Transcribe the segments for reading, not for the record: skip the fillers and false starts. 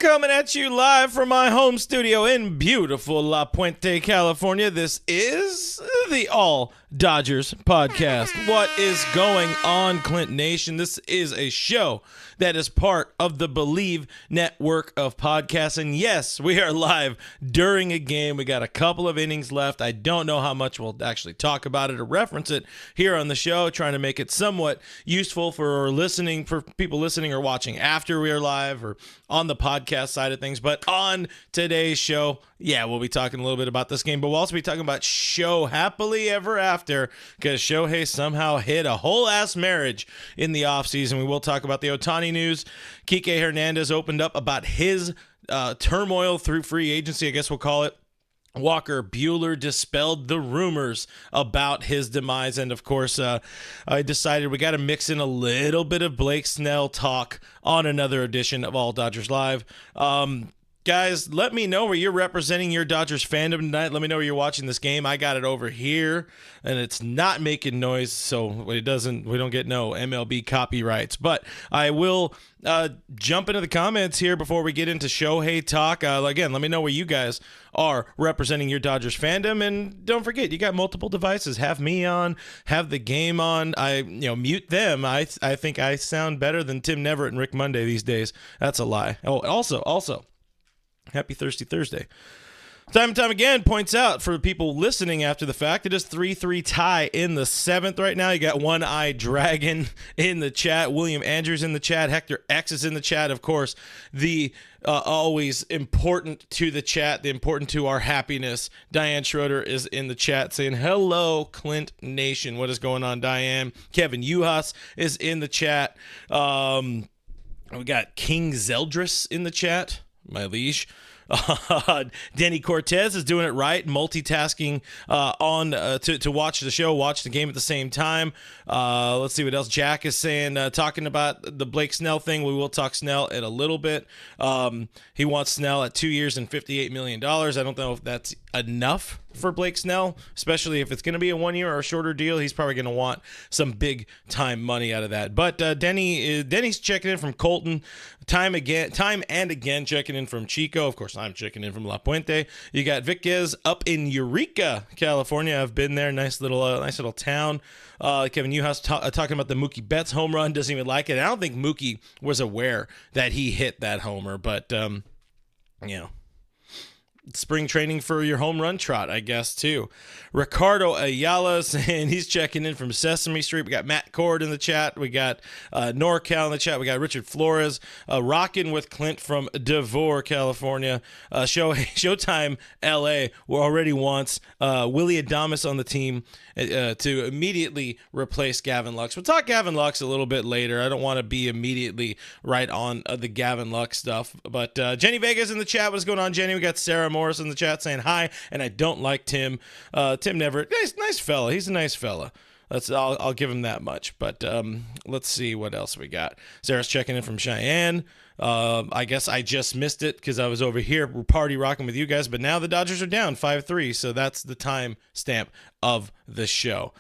Coming at you live from my home studio in beautiful La Puente, California. This is the All Dodgers podcast. What is going on, Clint Nation? This is a show that is part of the Believe network of podcasts. And yes, we are live during a game. We got a couple of innings left. I don't know how much we'll actually talk about it or reference it here on the show, trying to make it somewhat useful for people listening or watching after we are live or on the podcast side of things. But on today's show, we'll be talking a little bit about this game, but we'll also be talking about Sho-Happily ever after, because Shohei somehow hit a whole ass marriage in the offseason. We will talk about the Ohtani news. Kiké Hernandez opened up about his turmoil through free agency, I guess we'll call it. Walker Buehler dispelled the rumors about his demise. And of course, I decided we got to mix in a little bit of Blake Snell talk on another edition of All Dodgers Live. Guys, let me know where you're representing your Dodgers fandom tonight. Let me know where you're watching this game. I got it over here, and it's not making noise, so we don't get no MLB copyrights. But I will jump into the comments here before we get into Shohei talk. Again, let me know where you guys are representing your Dodgers fandom, and don't forget, you got multiple devices. Have me on, have the game on. Mute them. I think I sound better than Tim Neverett and Rick Monday these days. That's a lie. Oh, also. Happy Thirsty Thursday. Time and time again points out for people listening after the fact, it is 3-3 tie in the 7th right now. You got One Eye Dragon in the chat. William Andrews in the chat. Hector X is in the chat. Of course, the always important to the chat, the important to our happiness, Diane Schroeder is in the chat saying, hello, Clint Nation. What is going on, Diane? Kevin Uhas is in the chat. We got King Zeldris in the chat. My liege. Denny Cortez is doing it right, multitasking to watch the show, watch the game at the same time. Let's see what else Jack is saying, talking about the Blake Snell thing. We will talk Snell in a little bit. He wants Snell at 2 years and $58 million. I don't know if that's enough for Blake Snell, especially if it's going to be a 1 year or a shorter deal. He's probably going to want some big time money out of that. But Denny's checking in from Colton, time and again checking in from Chico. Of course, I'm checking in from La Puente. You got Viquez up in Eureka, California. I've been there. Nice little town. Kevin Uhas talking about the Mookie Betts home run. Doesn't even like it. I don't think Mookie was aware that he hit that homer, but spring training for your home run trot, I guess, too. Ricardo Ayala saying he's checking in from Sesame Street. We got Matt Cord in the chat. We got NorCal in the chat. We got Richard Flores rocking with Clint from Devore, California. Showtime LA already wants Willie Adames on the team to immediately replace Gavin Lux. We'll talk Gavin Lux a little bit later. I don't want to be immediately right on the Gavin Lux stuff. But Jenny Vega's in the chat. What's going on, Jenny? We got Sarah Morris in the chat saying hi, and I don't like Tim. Tim Neverett, nice fella. He's a nice fella. I'll give him that much. But let's see what else we got. Sarah's checking in from Cheyenne. I guess I just missed it because I was over here party rocking with you guys. But now the Dodgers are down 5-3, so that's the time stamp of the show.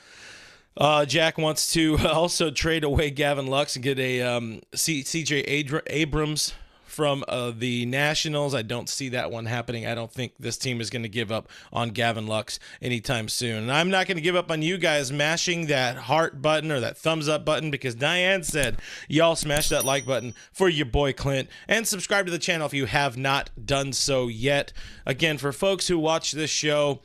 Jack wants to also trade away Gavin Lux and get a C.J. Abrams from the Nationals. I don't see that one happening. I don't think this team is going to give up on Gavin Lux anytime soon. And I'm not going to give up on you guys mashing that heart button or that thumbs up button, because Diane said y'all smash that like button for your boy Clint, and subscribe to the channel if you have not done so yet. Again, for folks who watch this show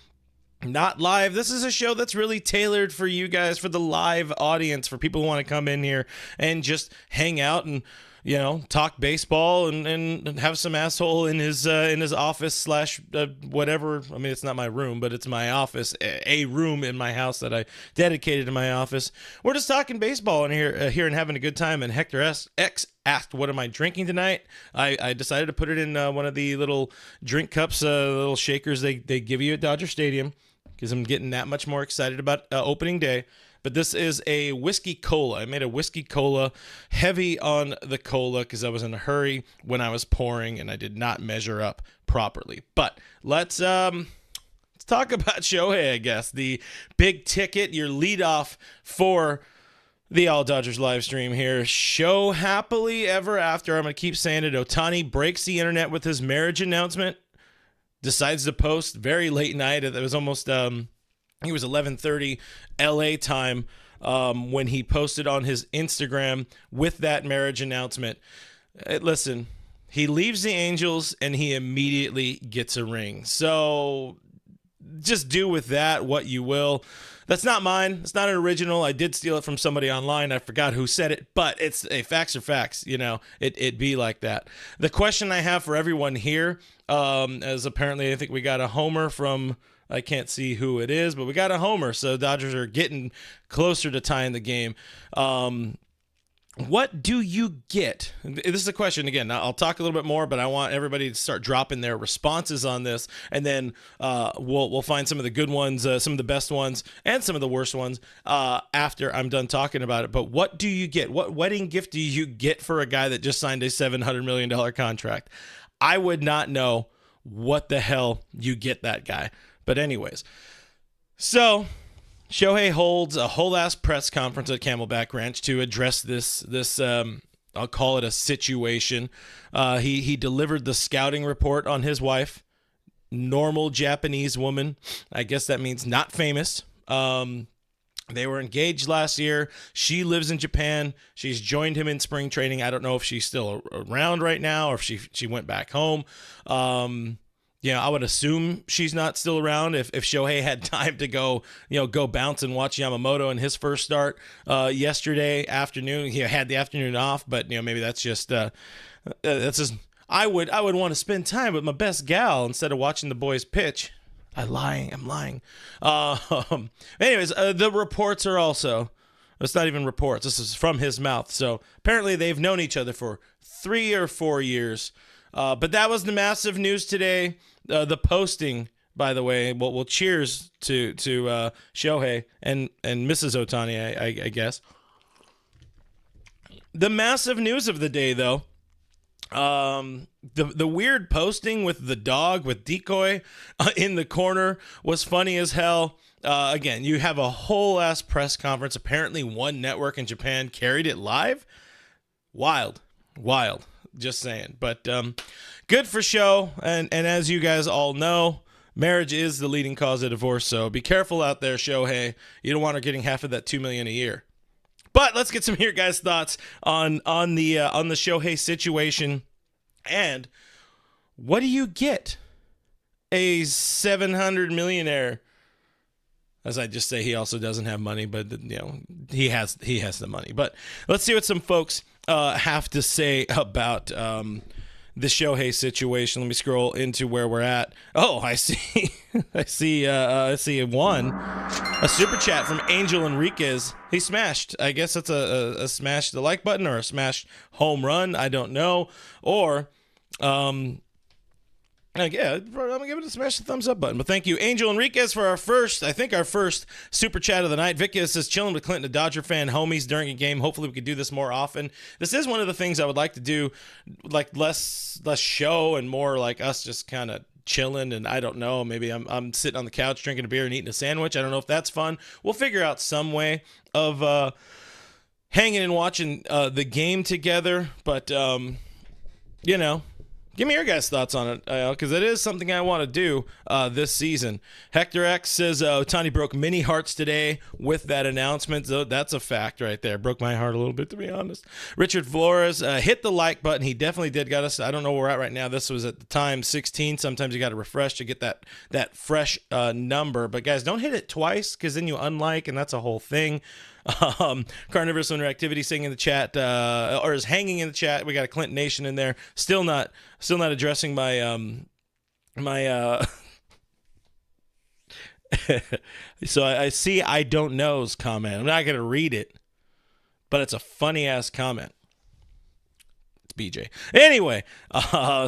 not live, this is a show that's really tailored for you guys, for the live audience, for people who want to come in here and just hang out and talk baseball and have some asshole in his office slash whatever. I mean, it's not my room, but it's my office, a room in my house that I dedicated to my office. We're just talking baseball in here and having a good time. And Hector X asked, what am I drinking tonight? I decided to put it in one of the little drink cups, little shakers they give you at Dodger Stadium, because I'm getting that much more excited about opening day. But this is a whiskey cola. I made a whiskey cola, heavy on the cola because I was in a hurry when I was pouring and I did not measure up properly. But let's talk about Shohei, I guess. The big ticket, your leadoff for The All Dodgers live stream here. Show-Happily ever after. I'm going to keep saying it. Ohtani breaks the internet with his marriage announcement. Decides to post very late night. It was almost, I think it was 11:30 LA time when he posted on his Instagram with that marriage announcement. Listen, he leaves the Angels and he immediately gets a ring. So just do with that what you will. That's not mine. It's not an original. I did steal it from somebody online. I forgot who said it, but it's facts are facts. You know, it be like that. The question I have for everyone here, as apparently I think we got a homer from, I can't see who it is, but we got a homer. So Dodgers are getting closer to tying the game. What do you get? This is a question again. I'll talk a little bit more, but I want everybody to start dropping their responses on this, and then we'll find some of the good ones, some of the best ones, and some of the worst ones after I'm done talking about it. But what do you get? What wedding gift do you get for a guy that just signed a $700 million contract? I would not know what the hell you get that guy. But anyways, so Shohei holds a whole ass press conference at Camelback Ranch to address this I'll call it a situation. He delivered the scouting report on his wife, normal Japanese woman. I guess that means not famous. They were engaged last year. She lives in Japan. She's joined him in spring training. I don't know if she's still around right now or if she went back home. Yeah, I would assume she's not still around if Shohei had time to go bounce and watch Yamamoto in his first start yesterday afternoon. He had the afternoon off, but maybe that's just I would want to spend time with my best gal instead of watching the boys pitch. I'm lying. Anyways, the reports are also, it's not even reports. This is from his mouth. So apparently they've known each other for 3 or 4 years. But that was the massive news today. The posting, by the way, well cheers to Shohei and Mrs. Ohtani, I guess. The massive news of the day, though, the weird posting with the dog with Decoy in the corner was funny as hell. Again, you have a whole ass press conference. Apparently, one network in Japan carried it live. Wild. Just saying. But good for Sho. And as you guys all know, marriage is the leading cause of divorce. So be careful out there, Shohei. You don't want her getting half of that $2 million a year. But let's get some of your guys' thoughts on the Shohei situation. And what do you get? A $700 millionaire. As I just say, he also doesn't have money, but he has the money. But let's see what some folks have to say about the Shohei situation. Let me scroll into where we're at. Oh, I see. I see a super chat from Angel Enriquez. He smashed. I guess that's a smash the like button or a smash home run. I don't know. Or yeah, I'm going to give it a smash the thumbs up button. But thank you, Angel Enriquez, for our first super chat of the night. Vicky says, chilling with Clinton, a Dodger fan, homies during a game. Hopefully we could do this more often. This is one of the things I would like to do, like less show and more like us just kind of chilling. And I don't know, maybe I'm sitting on the couch drinking a beer and eating a sandwich. I don't know if that's fun. We'll figure out some way of hanging and watching the game together. But, give me your guys' thoughts on it, because it is something I want to do this season. Hector X says Ohtani broke many hearts today with that announcement. So that's a fact right there. Broke my heart a little bit, to be honest. Richard Flores hit the like button. He definitely did. Got us. I don't know where we're at right now. This was at the time 16. Sometimes you got to refresh to get that fresh number. But guys, don't hit it twice, because then you unlike, and that's a whole thing. Carnivorous Lunar Activity singing in the chat, or is hanging in the chat. We got a Clinton Nation in there. Still not addressing my so I see I don't know's comment. I'm not gonna read it, but it's a funny ass comment. It's BJ. Anyway,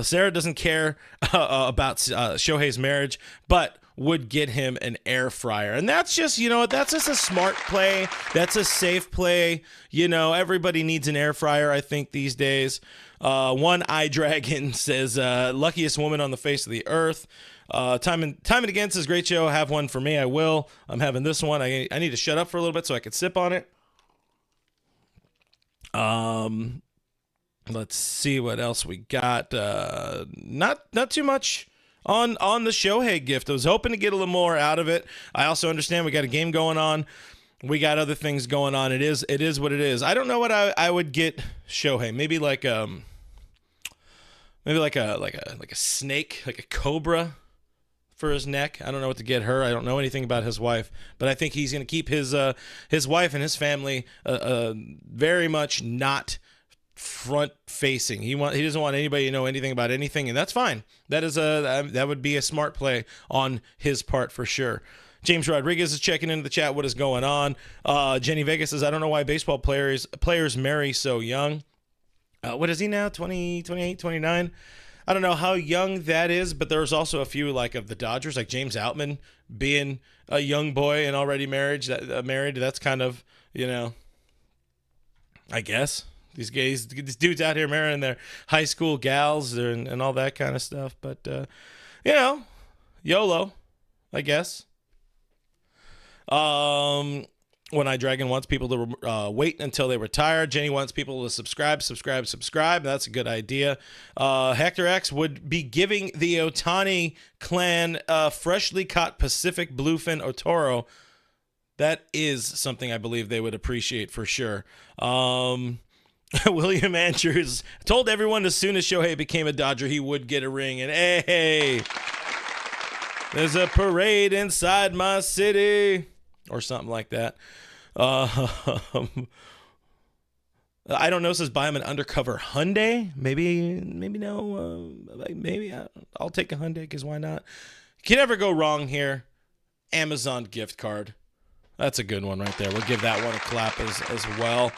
Sarah doesn't care about Shohei's marriage, but would get him an air fryer. And that's just, that's just a smart play. That's a safe play. Everybody needs an air fryer, I think, these days. One Eye Dragon says, luckiest woman on the face of the earth. Time and again says, great show. Have one for me. I will. I'm having this one. I need to shut up for a little bit so I can sip on it. Let's see what else we got. Not too much on the Shohei gift. I was hoping to get a little more out of it. I also understand we got a game going on. We got other things going on. It is what it is. I don't know what I would get Shohei. Maybe like a snake, like a cobra for his neck. I don't know what to get her. I don't know anything about his wife, but I think he's going to keep his wife and his family very much not front facing. He doesn't want anybody to know anything about anything, and that's fine. That would be a smart play on his part for sure. James Rodriguez is checking into the chat. What is going on? Jenny Vegas says, I don't know why baseball players marry so young. What is he now? 20, 28, 29? I don't know how young that is, but there's also a few like of the Dodgers, like James Outman being a young boy and already married. That's kind of, I guess. These dudes out here marrying their high school gals and all that kind of stuff. But, YOLO, I guess. When I Dragon wants people to wait until they retire. Jenny wants people to subscribe. That's a good idea. Hector X would be giving the Otani clan freshly caught Pacific bluefin otoro. That is something I believe they would appreciate for sure. William Andrews told everyone as soon as Shohei became a Dodger, he would get a ring. And hey, there's a parade inside my city. Or something like that. I don't know. Says buy him an undercover Hyundai. Maybe no. Maybe I'll take a Hyundai because why not? Can never go wrong here. Amazon gift card. That's a good one right there. We'll give that one a clap as well.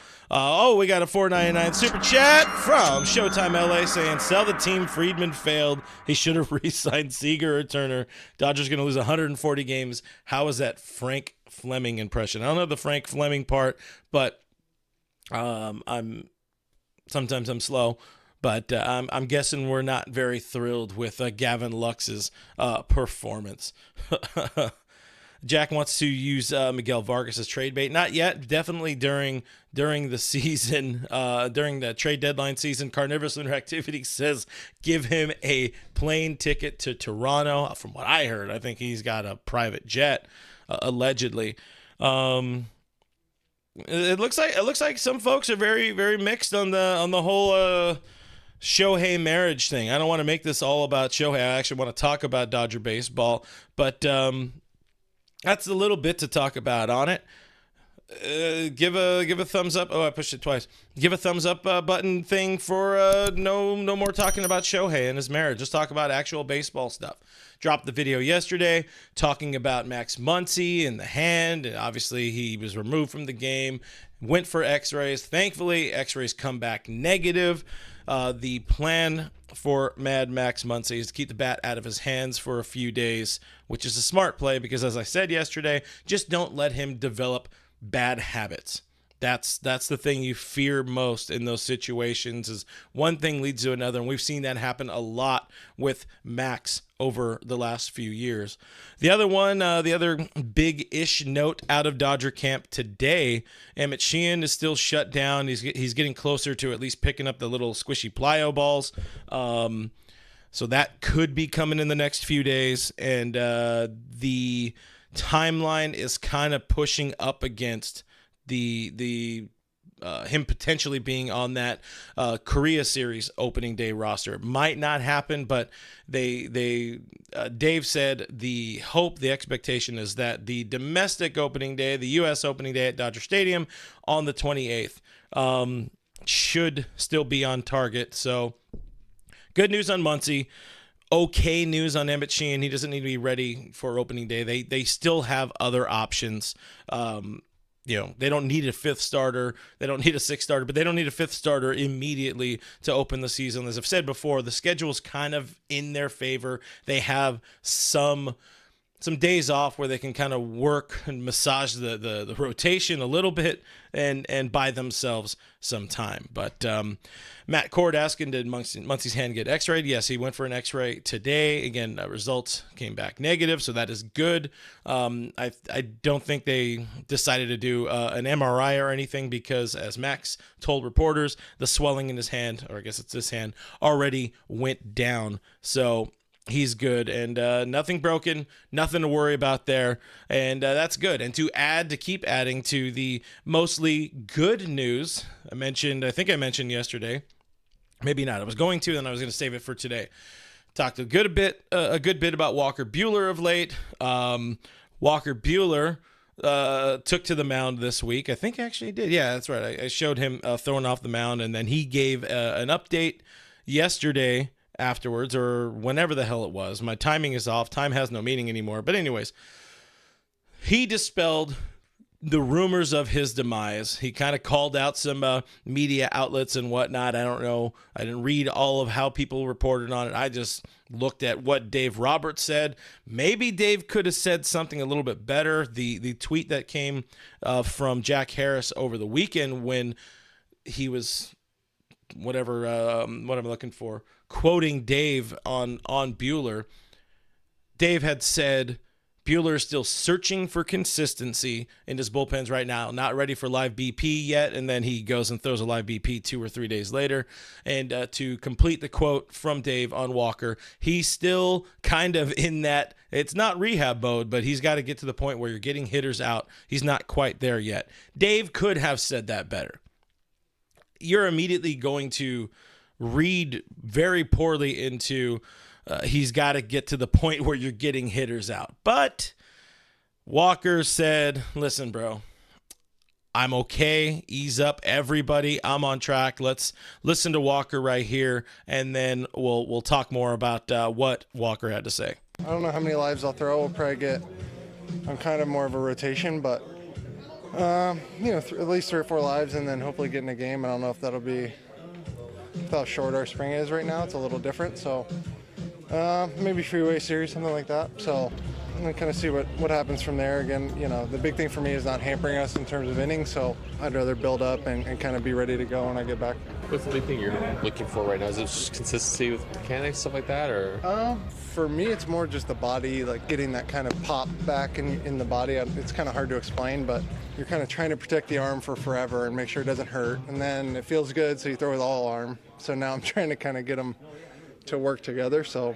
We got a $4.99 super chat from Showtime LA saying, sell the team. Friedman failed. He should have re-signed Seager or Turner. Dodgers going to lose 140 games. How is that Frank Fleming impression? I don't know the Frank Fleming part, but I'm slow. But I'm guessing we're not very thrilled with Gavin Lux's performance. Jack wants to use Miguel Vargas as trade bait. Not yet. Definitely during the season, during the trade deadline season. Carnivorous Interactivity says give him a plane ticket to Toronto. From what I heard, I think he's got a private jet, allegedly. It looks like some folks are very, very mixed on the whole Shohei marriage thing. I don't want to make this all about Shohei. I actually want to talk about Dodger baseball, but that's a little bit to talk about on it. Give a thumbs up. Oh, I pushed it twice. Give a thumbs up button thing for no more talking about Shohei and his marriage. Just talk about actual baseball stuff. Dropped the video yesterday talking about Max Muncy and the hand, and obviously he was removed from the game. Went for X-rays. Thankfully, X-rays come back negative. The plan for Mad Max Muncy is to keep the bat out of his hands for a few days, which is a smart play because, as I said yesterday, just don't let him develop bad habits. That's the thing you fear most in those situations, is one thing leads to another, and we've seen that happen a lot with Max over the last few years. The other big-ish note out of Dodger camp today, Emmett Sheehan is still shut down. He's getting closer to at least picking up the little squishy plyo balls. So that could be coming in the next few days, and the timeline is kind of pushing up against the him potentially being on that Korea series opening day roster. It might not happen, but Dave said the expectation is that the domestic opening day, the U.S. opening day at Dodger Stadium on the 28th, should still be on target. So good news on Muncy. Okay news on Emmett Sheehan. He doesn't need to be ready for opening day. They still have other options. They don't need a fifth starter. They don't need a sixth starter, but they don't need a fifth starter immediately to open the season. As I've said before, the schedule is kind of in their favor. They have some days off where they can kind of work and massage the rotation a little bit and buy themselves some time. But Matt Cord asking, did Muncy's hand get x-rayed? Yes, he went for an x-ray today. Again, results came back negative, so that is good. I don't think they decided to do an MRI or anything because, as Max told reporters, the swelling in his hand, or I guess it's his hand, already went down. So he's good, and nothing broken, nothing to worry about there, and that's good. And to keep adding to the mostly good news, I think I mentioned yesterday, maybe not. I was going to, and I was going to save it for today. Talked a good bit about Walker Buehler of late. Walker Buehler took to the mound this week. I think actually he did. Yeah, that's right. I showed him throwing off the mound, and then he gave an update yesterday afterwards, or whenever the hell it was. My timing is off. Time has no meaning anymore. But anyways, he dispelled the rumors of his demise. He kind of called out some media outlets and whatnot. I don't know. I didn't read all of how people reported on it. I just looked at what Dave Roberts said. Maybe Dave could have said something a little bit better. The tweet that came from Jack Harris over the weekend when he was what I'm looking for, quoting Dave on Buehler. Dave had said Buehler is still searching for consistency in his bullpens right now, not ready for live BP yet, and then he goes and throws a live BP 2 or 3 days later. And to complete the quote from Dave on Walker, he's still kind of in that, it's not rehab mode, but he's got to get to the point where you're getting hitters out. He's not quite there yet. Dave could have said that better. You're immediately going to read very poorly into he's got to get to the point where you're getting hitters out. But Walker said, listen, bro, I'm okay. Ease up, everybody. I'm on track. Let's listen to Walker right here, and then we'll talk more about what Walker had to say. I don't know how many lives I'll throw. We'll probably get, I'm kind of more of a rotation, but at least 3 or 4 lives, and then hopefully get in a game. I don't know if that'll be how short our spring is right now. It's a little different, so maybe freeway series, something like that. So I'm gonna kind of see what happens from there. Again, the big thing for me is not hampering us in terms of innings, so I'd rather build up and kind of be ready to go when I get back. What's the big thing you're looking for right now? Is it just consistency with mechanics, stuff like that, or? For me, it's more just the body, like getting that kind of pop back in the body. It's kind of hard to explain, but you're kind of trying to protect the arm for forever and make sure it doesn't hurt. And then it feels good, so you throw with all arm. So now I'm trying to kind of get them to work together. So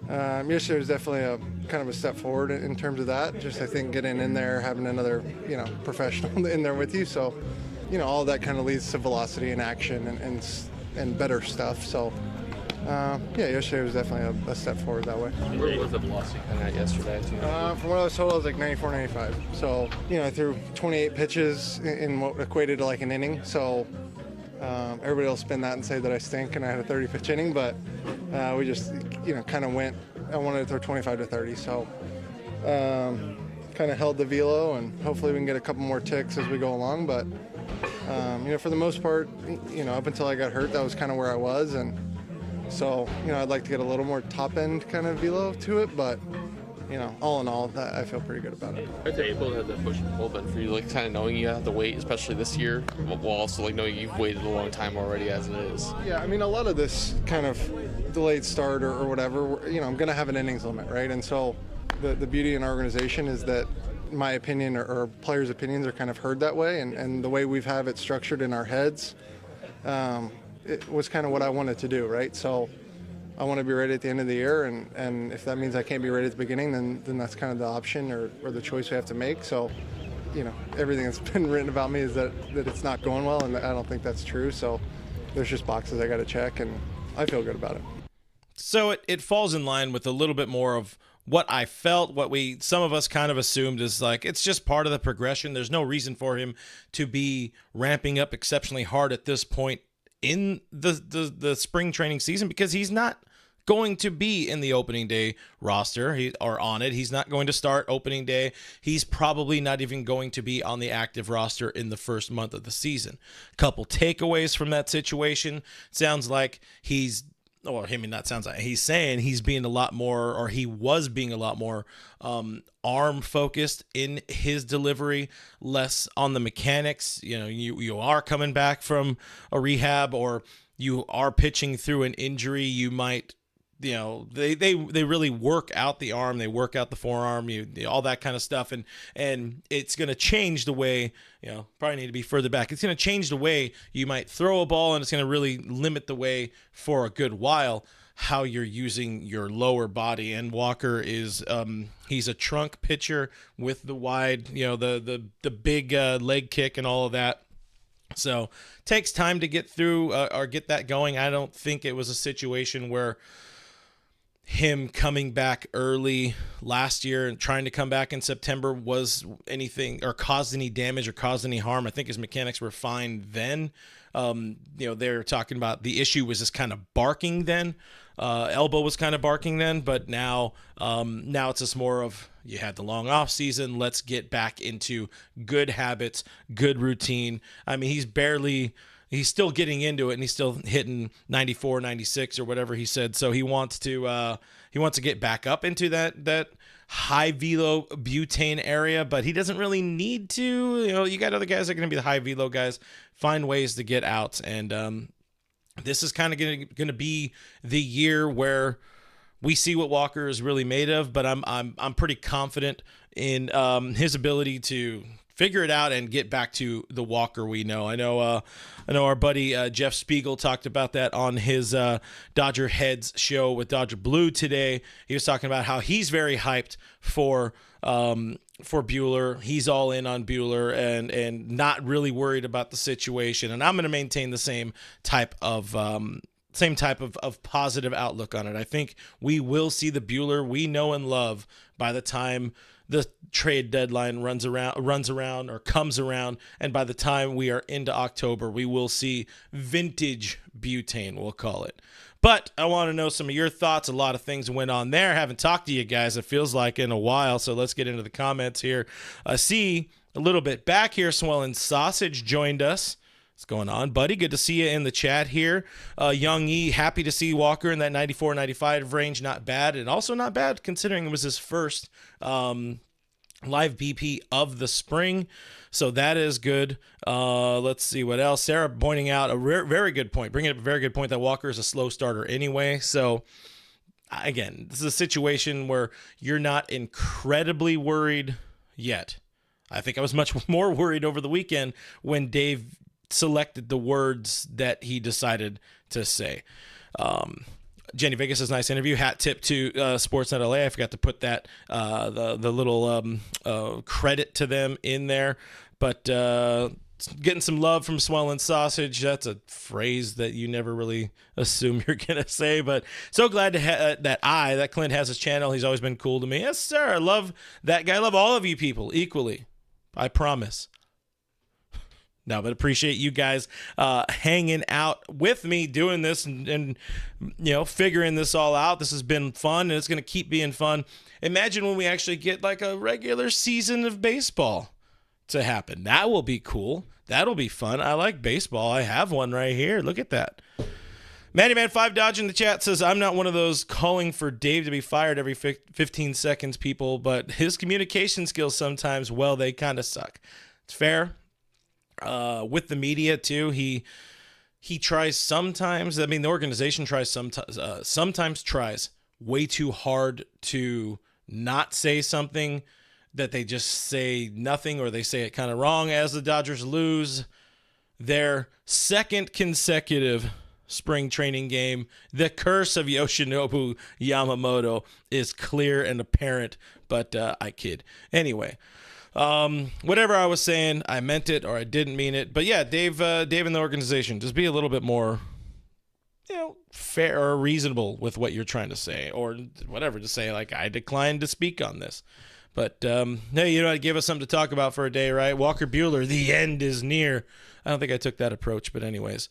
yesterday was definitely a kind of a step forward in terms of that. Just I think getting in there, having another professional in there with you. So all of that kind of leads to velocity and action and better stuff. So. Yesterday was definitely a step forward that way. Where was the velocity kind of at yesterday? From what I was told, I was like 94, 95. So, I threw 28 pitches in what equated to like an inning. So, everybody will spin that and say that I stink and I had a 30-pitch inning, but we just, kind of went. I wanted to throw 25 to 30. So, kind of held the velo, and hopefully we can get a couple more ticks as we go along. But, for the most part, up until I got hurt, that was kind of where I was. And so, I'd like to get a little more top-end kind of velo to it, but, all in all, I feel pretty good about it. Are they able to have that push and pull then for you, like kind of knowing you have to wait, especially this year, while also like knowing you've waited a long time already as it is? Yeah, a lot of this kind of delayed start or whatever, I'm going to have an innings limit, right? And so the beauty in our organization is that my opinion or players' opinions are kind of heard that way, and the way we've have it structured in our heads, it was kind of what I wanted to do, right? So I want to be ready at the end of the year, and if that means I can't be ready at the beginning, then that's kind of the option or the choice we have to make. So, everything that's been written about me is that it's not going well, and I don't think that's true. So there's just boxes I got to check, and I feel good about it. So it falls in line with a little bit more of what I felt, some of us kind of assumed is like, it's just part of the progression. There's no reason for him to be ramping up exceptionally hard at this point in the spring training season, because he's not going to be in the opening day roster or on it. He's not going to start opening day. He's probably not even going to be on the active roster in the first month of the season. Couple takeaways from that situation. Sounds like he's or I mean, that sounds like he's saying he's being a lot more, or he was being a lot more arm focused in his delivery, less on the mechanics. You know, you are coming back from a rehab, or you are pitching through an injury. You might, you know, they really work out the arm, they work out the forearm, all that kind of stuff, and it's going to change the way, you know, probably need to be further back. It's going to change the way you might throw a ball, and it's going to really limit the way for a good while how you're using your lower body. And Walker is he's a trunk pitcher with the wide, you know, the big leg kick and all of that. So takes time to get through or get that going. I don't think it was a situation where him coming back early last year and trying to come back in September was anything or caused any damage or caused any harm. I think his mechanics were fine then. You know, they're talking about the issue was just kind of barking then. Elbow was kind of barking then, but now it's just more of, you had the long off season. Let's get back into good habits, good routine. I mean, he's still getting into it, and he's still hitting 94, 96 or whatever he said. So he wants to get back up into that high velo butane area, but he doesn't really need to. You know, you got other guys that are going to be the high velo guys. Find ways to get out, and this is kind of going to be the year where we see what Walker is really made of. But I'm pretty confident in his ability to figure it out and get back to the Walker we know. I know our buddy Jeff Spiegel talked about that on his Dodger Heads show with Dodger Blue today. He was talking about how he's very hyped for Buehler. He's all in on Buehler and not really worried about the situation. And I'm going to maintain the same type of positive outlook on it. I think we will see the Buehler we know and love by the time the trade deadline runs around or comes around, and by the time we are into October, we will see vintage butane, we'll call it. But I want to know some of your thoughts. A lot of things went on there. Haven't talked to you guys, it feels like, in a while, so let's get into the comments here. See a little bit back here, Swelling Sausage joined us. What's going on, buddy? Good to see you in the chat here. Young E, happy to see Walker in that 94, 95 range. Not bad, and also not bad considering it was his first live BP of the spring. So that is good. Let's see what else. Sarah pointing out a very good point, bringing up a very good point that Walker is a slow starter anyway. So again, this is a situation where you're not incredibly worried yet. I think I was much more worried over the weekend when Dave selected the words that he decided to say. Jenny Vegas says, nice interview. Hat tip to Sportsnet LA. I forgot to put that the little credit to them in there. But getting some love from Swelling Sausage. That's a phrase that you never really assume you're going to say. But so glad to that Clint has his channel. He's always been cool to me. Yes, sir. I love that guy. I love all of you people equally. I promise. No, but appreciate you guys hanging out with me doing this and you know, figuring this all out. This has been fun, and it's going to keep being fun. Imagine when we actually get like a regular season of baseball to happen. That will be cool. That'll be fun. I like baseball. I have one right here. Look at that. Mannyman5 Dodge in the chat says, I'm not one of those calling for Dave to be fired every 15 seconds people, but his communication skills sometimes, well, they kind of suck. It's fair. With the media too, he tries sometimes. I mean, the organization tries sometimes tries way too hard to not say something, that they just say nothing, or they say it kind of wrong. As the Dodgers lose their second consecutive spring training game, the curse of Yoshinobu Yamamoto is clear and apparent. But I kid. Anyway. Whatever I was saying, I meant it or I didn't mean it. But yeah, Dave and the organization, just be a little bit more, you know, fair or reasonable with what you're trying to say, or whatever. Just say like, I declined to speak on this. But hey, you know, give us something to talk about for a day, right? Walker Buehler, the end is near. I don't think I took that approach, but anyways.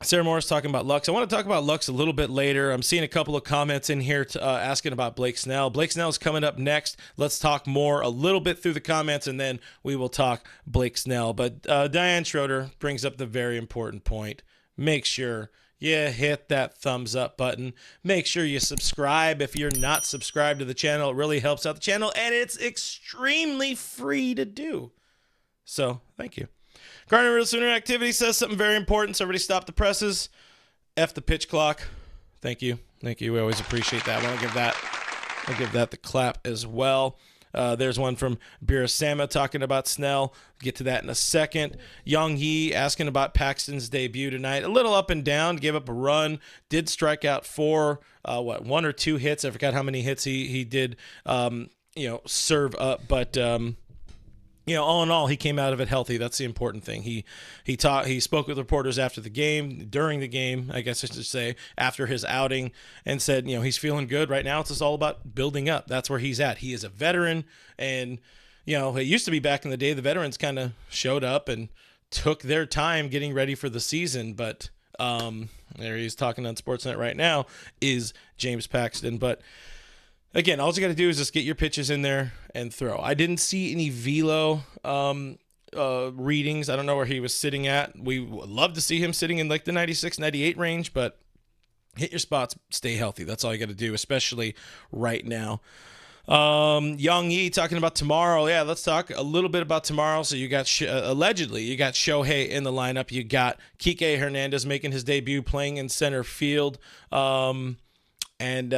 Sarah Morris talking about Lux. I want to talk about Lux a little bit later. I'm seeing a couple of comments in here asking about Blake Snell. Blake Snell is coming up next. Let's talk more a little bit through the comments, and then we will talk Blake Snell. But Diane Schroeder brings up the very important point. Make sure you hit that thumbs up button. Make sure you subscribe if you're not subscribed to the channel. It really helps out the channel, and it's extremely free to do. So, thank you. Gardner Real Sooner Activity says something very important, so everybody stop the presses. F the pitch clock. Thank you. Thank you. We always appreciate that. I'll give that the clap as well. There's one from Birasama talking about Snell. Get to that in a second. Young Yi asking about Paxton's debut tonight. A little up and down. Gave up a run. Did strike out for, 1 or 2 hits. I forgot how many hits he did, serve up. But, all in all, he came out of it healthy. That's the important thing. He spoke with reporters after the game, during the game, I guess I should say, after his outing, and said, he's feeling good right now. It's just all about building up. That's where he's at. He is a veteran, and it used to be back in the day the veterans kind of showed up and took their time getting ready for the season. But there he's talking on Sportsnet right now is James Paxton, but. Again, all you got to do is just get your pitches in there and throw. I didn't see any velo readings. I don't know where he was sitting at. We would love to see him sitting in like the 96, 98 range, but hit your spots, stay healthy. That's all you got to do, especially right now. Young Yi talking about tomorrow. Yeah, let's talk a little bit about tomorrow. So you got allegedly you got Shohei in the lineup. You got Kiké Hernandez making his debut, playing in center field. And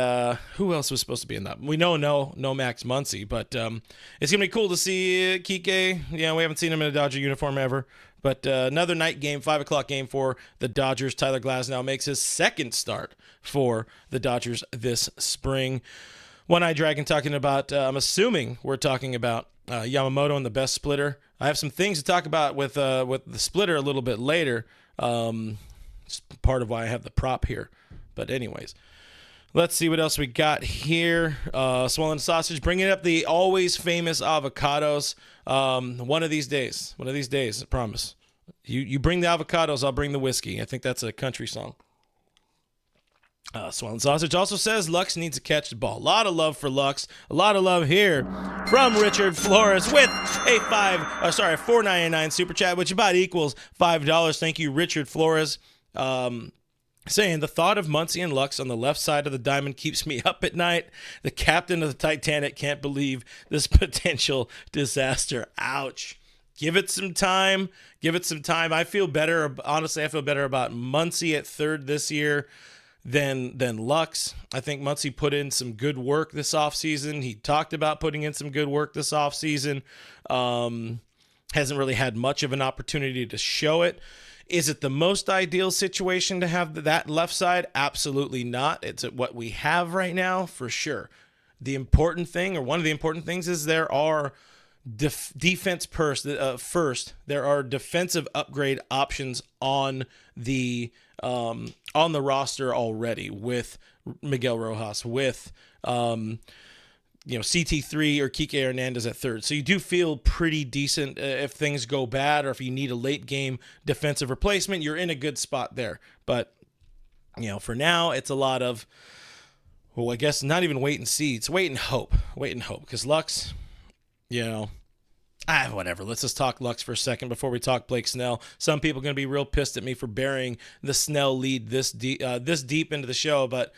who else was supposed to be in that? We know no Max Muncy, but it's going to be cool to see Kiké. Yeah, we haven't seen him in a Dodger uniform ever. But another night game, 5 o'clock game for the Dodgers. Tyler Glasnow makes his second start for the Dodgers this spring. One Eye Dragon talking about, I'm assuming we're talking about Yamamoto and the best splitter. I have some things to talk about with the splitter a little bit later. It's part of why I have the prop here. But anyways. Let's see what else we got here. Swollen Sausage bringing up the always famous avocados. One of these days, I promise. You bring the avocados, I'll bring the whiskey. I think that's a country song. Swollen Sausage also says Lux needs to catch the ball. A lot of love for Lux. A lot of love here from Richard Flores with a $4.99 super chat, which about equals $5. Thank you, Richard Flores. Saying the thought of Muncy and Lux on the left side of the diamond keeps me up at night. The captain of the Titanic can't believe this potential disaster. Ouch. Give it some time. I feel better. Honestly, I feel better about Muncy at third this year than Lux. I think Muncy put in some good work this offseason. He talked about putting in some good work this offseason. Hasn't really had much of an opportunity to show it. Is it the most ideal situation to have that left side? Absolutely not. It's what we have right now for sure. The important thing, or one of the important things, is there are defense first. There are defensive upgrade options on the roster already with Miguel Rojas, with CT3 or Kiké Hernandez at third. So you do feel pretty decent if things go bad or if you need a late game defensive replacement. You're in a good spot there. But, for now, it's a lot of, I guess not even wait and see. It's wait and hope. Because Lux, whatever. Let's just talk Lux for a second before we talk Blake Snell. Some people are going to be real pissed at me for burying the Snell lead this deep into the show, but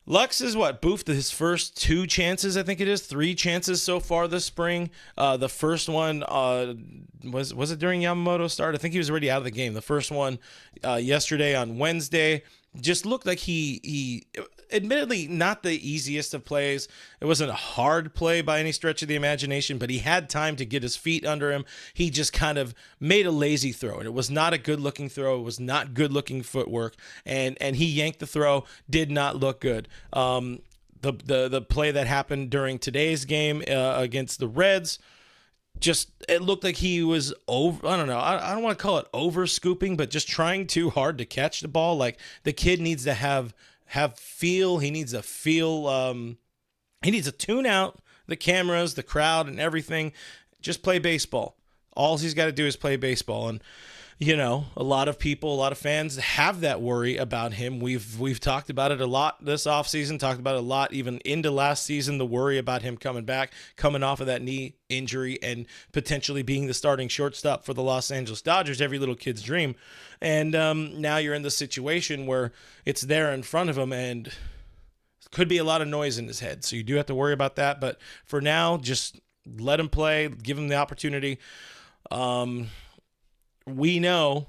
Lux is boofed his first 2 chances, I think it is, 3 chances so far this spring. The first one was it during Yamamoto's start? I think he was already out of the game. The first one yesterday on Wednesday just looked like he admittedly not the easiest of plays. It wasn't a hard play by any stretch of the imagination, but he had time to get his feet under him. He just kind of made a lazy throw, and it was not a good-looking throw. It was not good-looking footwork, and he yanked the throw. Did not look good. The play that happened during today's game against the Reds, it looked like he was over. I don't know. I don't want to call it over scooping, but just trying too hard to catch the ball. Like, the kid needs to have feel. He needs to feel. He needs to tune out the cameras, the crowd, and everything. Just play baseball. All he's got to do is play baseball. And a lot of people, a lot of fans have that worry about him. We've talked about it a lot this offseason, talked about it a lot even into last season, the worry about him coming back, coming off of that knee injury and potentially being the starting shortstop for the Los Angeles Dodgers, every little kid's dream. And now you're in the situation where it's there in front of him and could be a lot of noise in his head. So you do have to worry about that. But for now, just let him play, give him the opportunity. We know,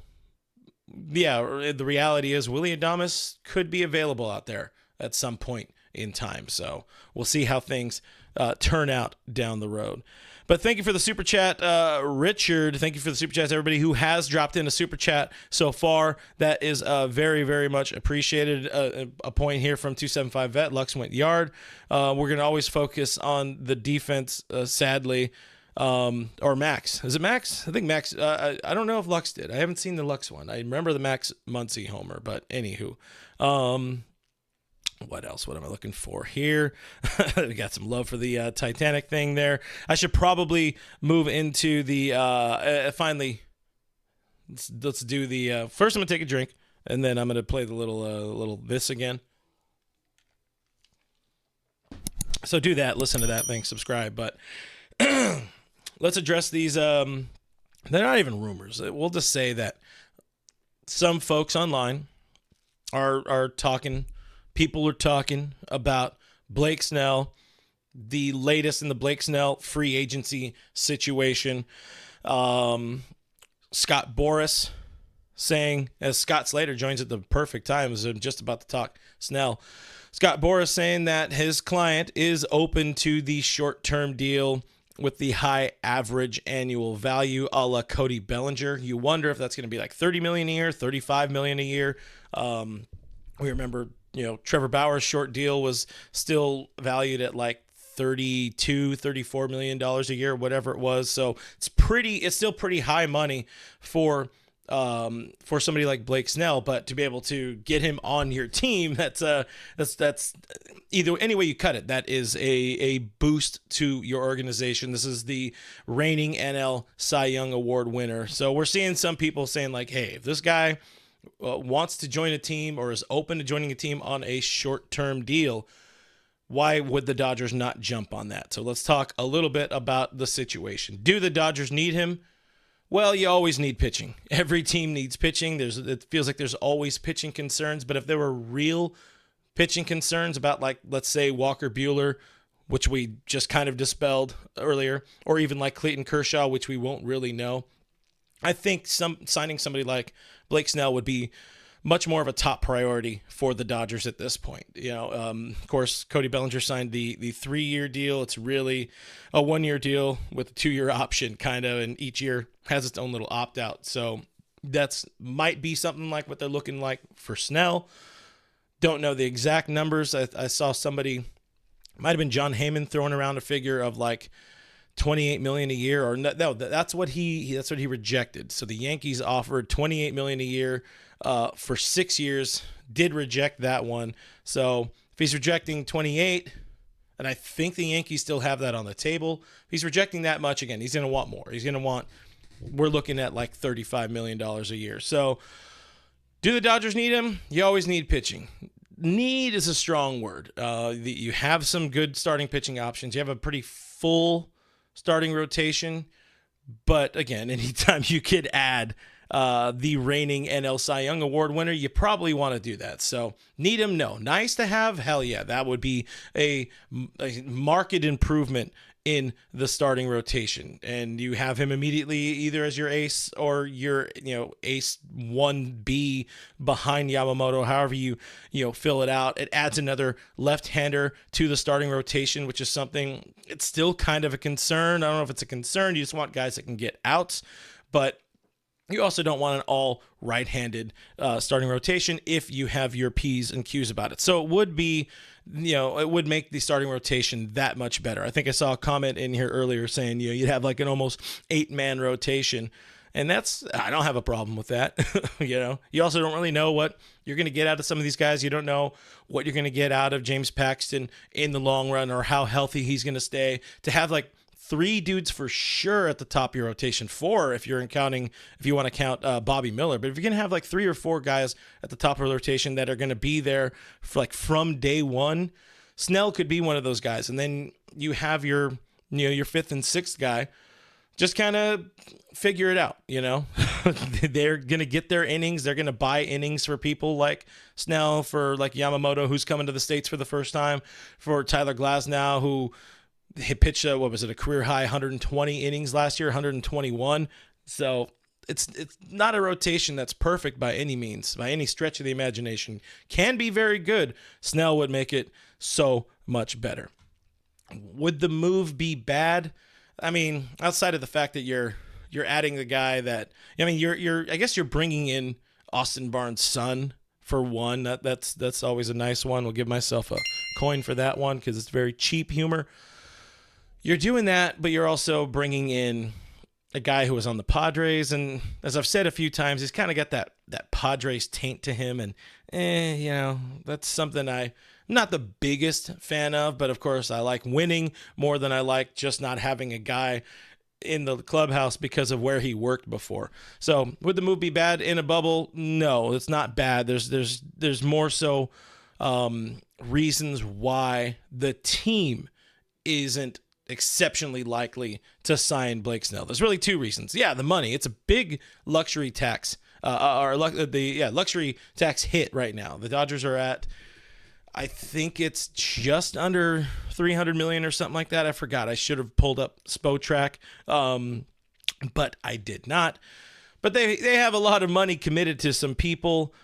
the reality is Willy Adames could be available out there at some point in time. So we'll see how things turn out down the road. But thank you for the super chat, Richard. Thank you for the super chats, everybody who has dropped in a super chat so far. That is very, very much appreciated. A point here from 275 Vet. Lux went yard. We're going to always focus on the defense, sadly. Or Max. Is it Max? I think Max. I don't know if Lux did. I haven't seen the Lux one. I remember the Max Muncy homer, but anywho. What else? What am I looking for here? We got some love for the Titanic thing there. I should probably move into the finally. Let's do the first. I'm gonna take a drink, and then I'm gonna play the little this again. So do that. Listen to that thing. Subscribe, but. Let's address these. They're not even rumors. We'll just say that some folks online are talking. People are talking about Blake Snell, the latest in the Blake Snell free agency situation. Scott Boras saying, as Scott Slater joins at the perfect time, as I'm just about to talk Snell. Scott Boras saying that his client is open to the short-term deal with the high average annual value, a la Cody Bellinger. You wonder if that's going to be like $30 million a year, $35 million a year. We remember, Trevor Bauer's short deal was still valued at like $34 million a year, whatever it was. So it's still pretty high money for somebody like Blake Snell, but to be able to get him on your team, that's either any way you cut it, that is a boost to your organization. This is the reigning NL Cy Young Award winner. So we're seeing some people saying like, hey, if this guy wants to join a team or is open to joining a team on a short-term deal, why would the Dodgers not jump on that? So let's talk a little bit about the situation. Do the Dodgers need him? Well, you always need pitching. Every team needs pitching. It feels like there's always pitching concerns, but if there were real pitching concerns about, like, let's say Walker Buehler, which we just kind of dispelled earlier, or even like Clayton Kershaw, which we won't really know, I think signing somebody like Blake Snell would be much more of a top priority for the Dodgers at this point. Of course, Cody Bellinger signed the 3-year deal. It's really a 1-year deal with a 2-year option, kind of, and each year has its own little opt-out. So that's might be something like what they're looking like for Snell. Don't know the exact numbers. I saw somebody, might have been John Heyman, throwing around a figure of like $28 million a year, or no, that's what he rejected. So the Yankees offered $28 million a year for 6 years, did reject that one. So if he's rejecting 28, and I think the Yankees still have that on the table, if he's rejecting that much, again, he's going to want more. We're looking at like $35 million a year. So do the Dodgers need him? You always need pitching. Need is a strong word. You have some good starting pitching options. You have a pretty full starting rotation. But again, anytime you could add the reigning NL Cy Young Award winner, you probably want to do that. So need him? No. Nice to have? Hell yeah. That would be a marked improvement in the starting rotation. And you have him immediately either as your ace or your ace 1B behind Yamamoto, however you fill it out. It adds another left-hander to the starting rotation, which is something, it's still kind of a concern. I don't know if it's a concern. You just want guys that can get outs, but you also don't want an all right-handed starting rotation if you have your P's and Q's about it. So it would be, it would make the starting rotation that much better. I think I saw a comment in here earlier saying, you'd have like an almost 8-man rotation. And I don't have a problem with that. You also don't really know what you're going to get out of some of these guys. You don't know what you're going to get out of James Paxton in the long run or how healthy he's going to stay. To have like 3 dudes for sure at the top of your rotation. 4 if you want to count Bobby Miller. But if you're going to have like 3 or 4 guys at the top of the rotation that are going to be there for like from day one, Snell could be one of those guys. And then you have your 5th and 6th guy. Just kind of figure it out, They're going to get their innings. They're going to buy innings for people like Snell, for like Yamamoto, who's coming to the States for the first time, for Tyler Glasnow, who pitched, a career high 120 innings last year, 121. So it's not a rotation that's perfect by any means, by any stretch of the imagination. Can be very good. Snell would make it so much better. Would the move be bad? I mean, outside of the fact that you're adding the guy that, I guess you're bringing in Austin Barnes' son for one. That's always a nice one. We'll give myself a coin for that one because it's very cheap humor. You're doing that, but you're also bringing in a guy who was on the Padres, and as I've said a few times, he's kind of got that Padres taint to him, and that's something I'm not the biggest fan of, but of course I like winning more than I like just not having a guy in the clubhouse because of where he worked before. So would the move be bad in a bubble? No, it's not bad. There's more so reasons why the team isn't exceptionally likely to sign Blake Snell. There's really 2 reasons. Yeah, the money. It's a big luxury tax, luxury tax hit right now. The Dodgers are at, I think it's just under $300 million or something like that. I forgot. I should have pulled up Spotrac, but I did not. But they have a lot of money committed to some people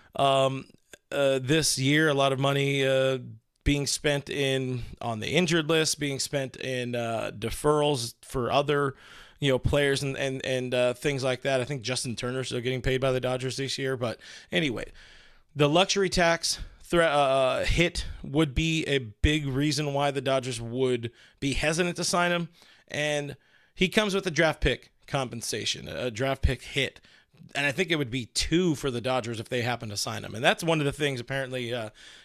this year. A lot of money being spent on the injured list, being spent in deferrals for other players and things like that. I think Justin Turner's still getting paid by the Dodgers this year. But anyway, the luxury tax hit would be a big reason why the Dodgers would be hesitant to sign him. And he comes with a draft pick compensation, a draft pick hit. And I think it would be 2 for the Dodgers if they happen to sign him. And that's one of the things apparently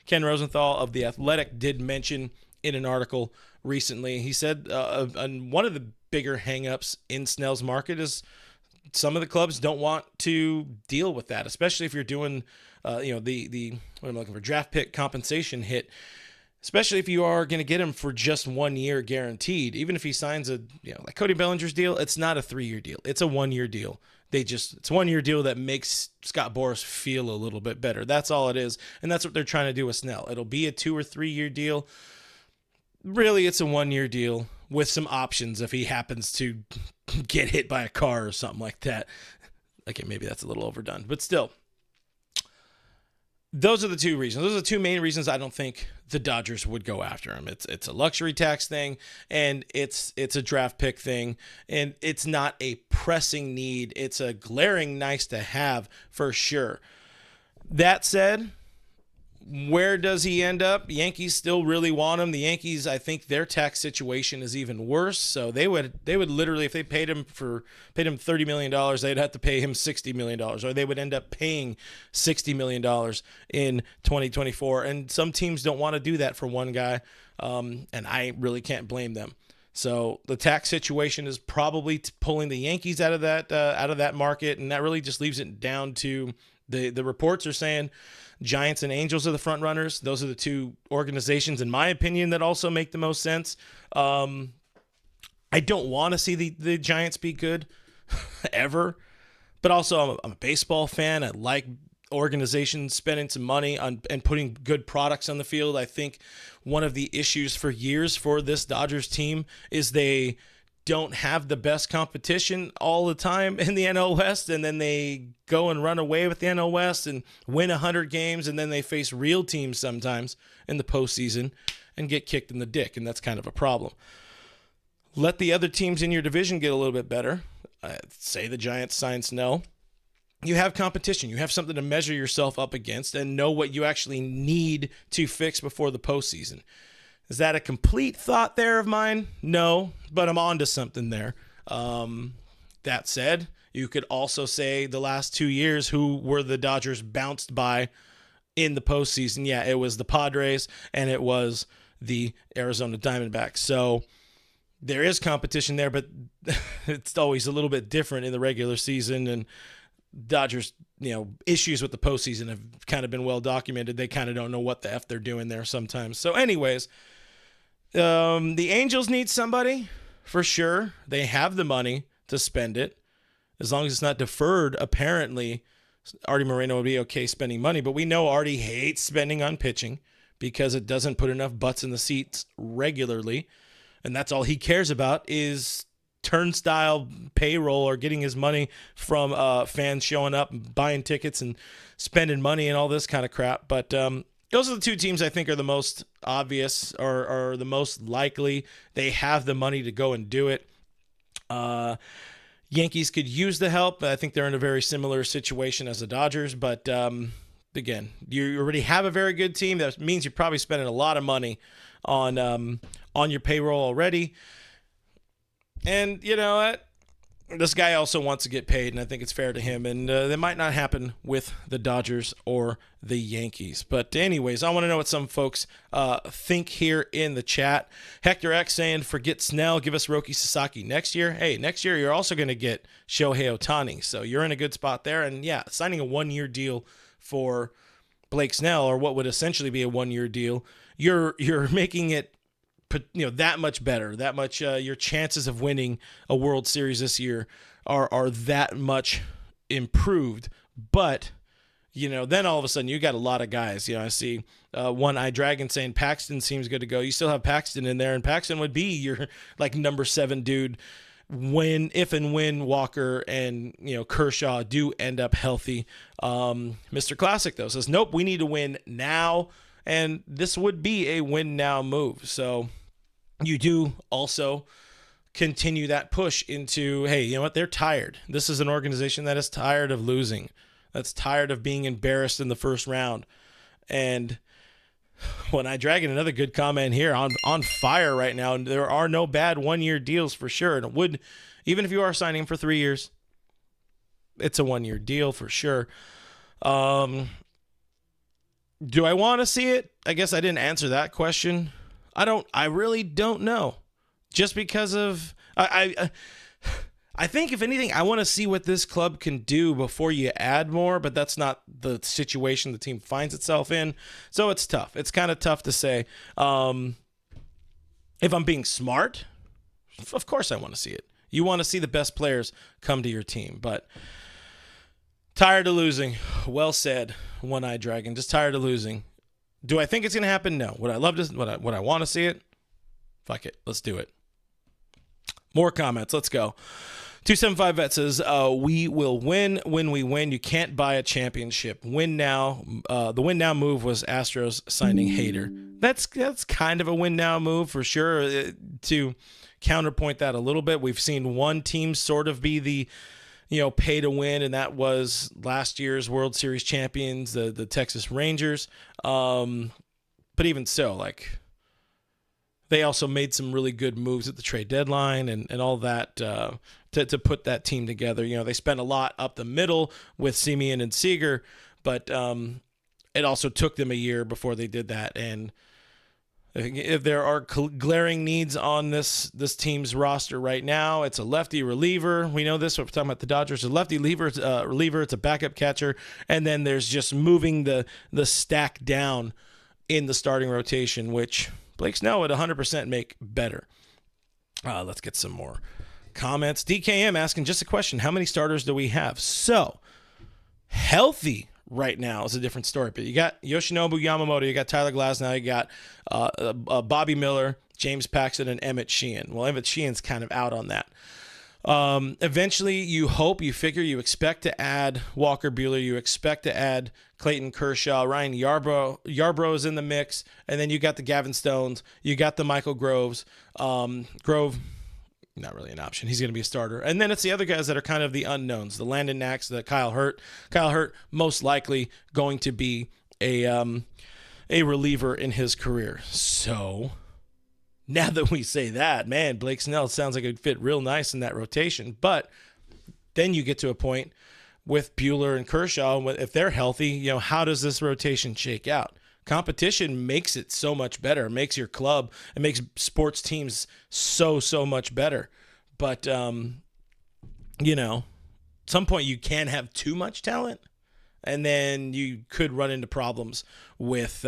Ken Rosenthal of The Athletic did mention in an article recently. He said one of the bigger hangups in Snell's market is some of the clubs don't want to deal with that, especially if you're doing the what I'm looking for, draft pick compensation hit, especially if you are going to get him for just 1 year guaranteed. Even if he signs like Cody Bellinger's deal, it's not a 3-year deal. It's a 1-year deal. It's a 1-year deal that makes Scott Boras feel a little bit better. That's all it is. And that's what they're trying to do with Snell. It'll be a 2 or 3-year deal. Really, it's a 1-year deal with some options if he happens to get hit by a car or something like that. Okay, maybe that's a little overdone, but still. Those are the 2 reasons. Those are the 2 main reasons I don't think the Dodgers would go after him. It's a luxury tax thing, and it's a draft pick thing, and it's not a pressing need. It's a glaring nice to have for sure. That said, where does he end up? Yankees still really want him. The Yankees, I think their tax situation is even worse. So they would literally, if they paid him $30 million, they'd have to pay him $60 million, or they would end up paying $60 million in 2024. And some teams don't want to do that for one guy. And I really can't blame them. So the tax situation is probably pulling the Yankees out of that market. And that really just leaves it down to the reports are saying Giants and Angels are the front runners. Those are the 2 organizations, in my opinion, that also make the most sense. I don't want to see the Giants be good ever, but also I'm a baseball fan. I like organizations spending some money on and putting good products on the field. I think one of the issues for years for this Dodgers team is they don't have the best competition all the time in the NL West, and then they go and run away with the NL West and win 100 games, and then they face real teams sometimes in the postseason and get kicked in the dick, and that's kind of a problem. Let the other teams in your division get a little bit better. Say the Giants sign Snell. You have competition. You have something to measure yourself up against and know what you actually need to fix before the postseason. Is that a complete thought there of mine? No, but I'm on to something there. That said, you could also say the last 2 years, who were the Dodgers bounced by in the postseason? Yeah, it was the Padres and it was the Arizona Diamondbacks. So there is competition there, but it's always a little bit different in the regular season. And Dodgers, issues with the postseason have kind of been well documented. They kind of don't know what the F they're doing there sometimes. So anyways, the Angels need somebody for sure. They have the money to spend it. As long as it's not deferred, apparently, Artie Moreno would be okay spending money. But we know Artie hates spending on pitching because it doesn't put enough butts in the seats regularly. And that's all he cares about is turnstile payroll or getting his money from fans showing up and buying tickets and spending money and all this kind of crap. But those are the two teams I think are the most obvious or the most likely. They have the money to go and do it. Yankees could use the help. I think they're in a very similar situation as the Dodgers. But again, you already have a very good team. That means you're probably spending a lot of money on your payroll already. And you know what? This guy also wants to get paid, and I think it's fair to him. And that might not happen with the Dodgers or the Yankees. But anyways, I want to know what some folks think here in the chat. Hector X saying, forget Snell, give us Roki Sasaki next year. Hey, next year you're also going to get Shohei Ohtani. So you're in a good spot there. And yeah, signing a 1-year deal for Blake Snell, or what would essentially be a 1-year deal, you're making it that much better, that much your chances of winning a World Series this year are that much improved. But then all of a sudden you got a lot of guys. I see One Eye Dragon saying Paxton seems good to go. You still have Paxton in there, and Paxton would be your number 7 dude if and when Walker and Kershaw do end up healthy. Mr. Classic though says nope, we need to win now, and this would be a win now move. So you do also continue that push into, hey, you know what? They're tired. This is an organization that is tired of losing. That's tired of being embarrassed in the first round. And When I Dragon, another good comment here, on fire right now. And there are no bad 1-year deals for sure. And it would, even if you are signing for 3 years, it's a 1-year deal for sure. Do I want to see it? I guess I didn't answer that question. I really don't know. Just because of I think if anything, I want to see what this club can do before you add more, but that's not the situation the team finds itself in. So it's tough. It's kind of tough to say. If I'm being smart, of course I want to see it. You want to see the best players come to your team, but tired of losing. Well said, One Eye Dragon. Just tired of losing. Do I think it's going to happen? No. Would I love to? Would I want to see it? Fuck it. Let's do it. More comments. Let's go. 275 Vet says, we will win when we win. You can't buy a championship. Win now. The win now move was Astros signing Hader. That's kind of a win now move for sure. To counterpoint that a little bit, we've seen one team sort of be the pay to win, and that was last year's World Series champions, the Texas Rangers. But even so, they also made some really good moves at the trade deadline and all that to put that team together. They spent a lot up the middle with Semien and Seager, but it also took them a year before they did that. And if there are glaring needs on this team's roster right now, it's a lefty reliever. We know this. We're talking about the Dodgers. A lefty reliever. It's a backup catcher, and then there's just moving the stack down in the starting rotation, which Blake Snell would 100% make better. Let's get some more comments. DKM asking just a question: how many starters do we have? So healthy right now is a different story, but you got Yoshinobu Yamamoto, you got Tyler Glasnow, you got Bobby Miller, James Paxton, and Emmett Sheehan. Well, Emmett Sheehan's kind of out on that. Eventually, you expect to add Walker Buehler, you expect to add Clayton Kershaw, Ryan Yarbrough is in the mix, and then you got the Gavin Stones, you got the Michael Groves. Grove, not really an option. He's going to be a starter. And then it's the other guys that are kind of the unknowns, the Landon Knacks, the Kyle Hurt. Kyle Hurt most likely going to be a reliever in his career. So now that we say that, man, Blake Snell sounds like it would fit real nice in that rotation. But then you get to a point with Buehler and Kershaw, if they're healthy, how does this rotation shake out? Competition makes it so much better. It makes your club, it makes sports teams so much better. But, you know, at some point you can have too much talent, and then you could run into problems with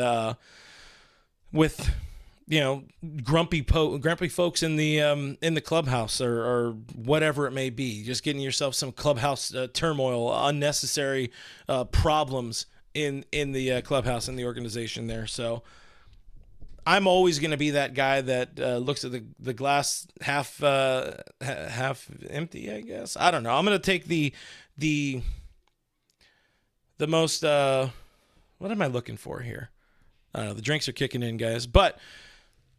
you know, grumpy folks in the clubhouse or whatever it may be. Just getting yourself some clubhouse turmoil, unnecessary problems in the clubhouse and the organization there. So I'm always going to be that guy that looks at the glass half empty, I guess. I don't know. I'm going to take the most what am I looking for here? I don't know. The drinks are kicking in, guys. But